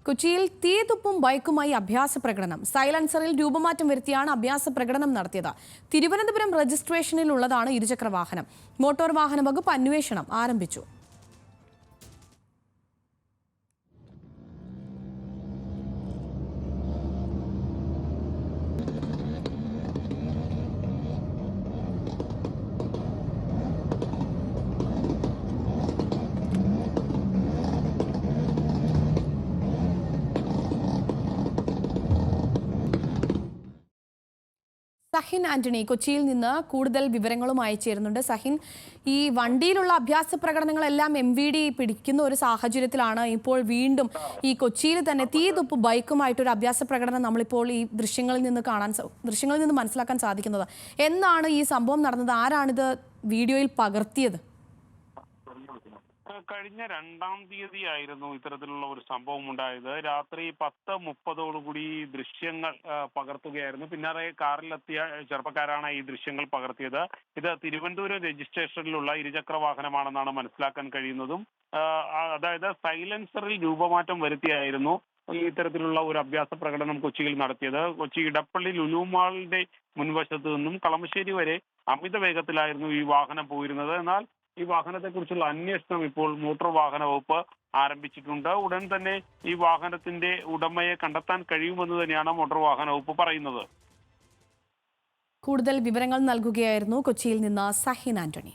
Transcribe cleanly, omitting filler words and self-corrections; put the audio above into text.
കൊച്ചിയിൽ തീതുപ്പും ബൈക്കുമായി അഭ്യാസ പ്രകടനം. സൈലൻസറിൽ രൂപമാറ്റം വരുത്തിയാണ് അഭ്യാസ പ്രകടനം നടത്തിയത്. തിരുവനന്തപുരം രജിസ്ട്രേഷനിലുള്ളതാണ് ഇരുചക്ര വാഹനം. മോട്ടോർ വാഹന വകുപ്പ് അന്വേഷണം ആരംഭിച്ചു. സഹിൻ ആന്റണി കൊച്ചിയിൽ നിന്ന് കൂടുതൽ വിവരങ്ങളുമായി ചേരുന്നുണ്ട്. സഹിൻ, ഈ വണ്ടിയിലുള്ള അഭ്യാസ പ്രകടനങ്ങളെല്ലാം MVD പിടിക്കുന്ന ഒരു സാഹചര്യത്തിലാണ് ഇപ്പോൾ വീണ്ടും ഈ കൊച്ചിയിൽ തന്നെ തീതുപ്പ് ബൈക്കുമായിട്ടൊരു അഭ്യാസ പ്രകടനം നമ്മളിപ്പോൾ ഈ ദൃശ്യങ്ങളിൽ നിന്ന് മനസ്സിലാക്കാൻ സാധിക്കുന്നത്. എന്നാണ് ഈ സംഭവം നടന്നത്? ആരാണിത് വീഡിയോയിൽ പകർത്തിയത്? കഴിഞ്ഞ 2-ാം തീയതിയായിരുന്നു ഇത്തരത്തിലുള്ള ഒരു സംഭവം ഉണ്ടായത്. രാത്രി 10:30 ദൃശ്യങ്ങൾ പകർത്തുകയായിരുന്നു. പിന്നാലെ കാറിലെത്തിയ ചെറുപ്പക്കാരാണ് ഈ ദൃശ്യങ്ങൾ പകർത്തിയത്. ഇത് തിരുവനന്തപുരം രജിസ്ട്രേഷനിലുള്ള ഇരുചക്ര വാഹനമാണെന്നാണ് മനസ്സിലാക്കാൻ കഴിയുന്നതും. അതായത് സൈലൻസറിൽ രൂപമാറ്റം വരുത്തിയായിരുന്നു ഇത്തരത്തിലുള്ള ഒരു അഭ്യാസ പ്രകടനം കൊച്ചിയിൽ നടത്തിയത്. കൊച്ചി ഇടപ്പള്ളി ലുലു മാളിന്റെ മുൻവശത്ത് നിന്നും കളമശ്ശേരി വരെ അമിത വേഗത്തിലായിരുന്നു ഈ വാഹനം പോയിരുന്നത്. എന്നാൽ ഈ വാഹനത്തെക്കുറിച്ചുള്ള അന്വേഷണം ഇപ്പോൾ മോട്ടോർ വാഹന വകുപ്പ് ആരംഭിച്ചിട്ടുണ്ട്. ഉടൻ തന്നെ ഈ വാഹനത്തിന്റെ ഉടമയെ കണ്ടെത്താൻ കഴിയുമെന്ന് തന്നെയാണ് മോട്ടോർ വാഹന വകുപ്പ് പറയുന്നത്. കൂടുതൽ വിവരങ്ങൾ നൽകുകയായിരുന്നു കൊച്ചിയിൽ നിന്ന് സഹിൻ ആന്റണി.